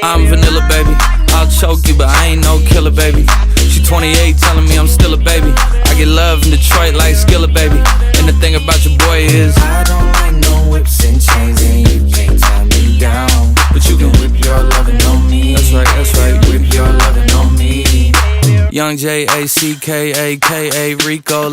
I'm vanilla, baby. I'll choke you, but I ain't no killer, baby. She 28, telling me I'm still a baby. I get love in Detroit like Skilla, baby. And the thing about your boy is I don't like no whips and chains, and you can't tie me down. but you can Whip your lovin' on me. That's right, that's right. Whip your lovin' on me. Young J-A-C-K-A-K-A Rico.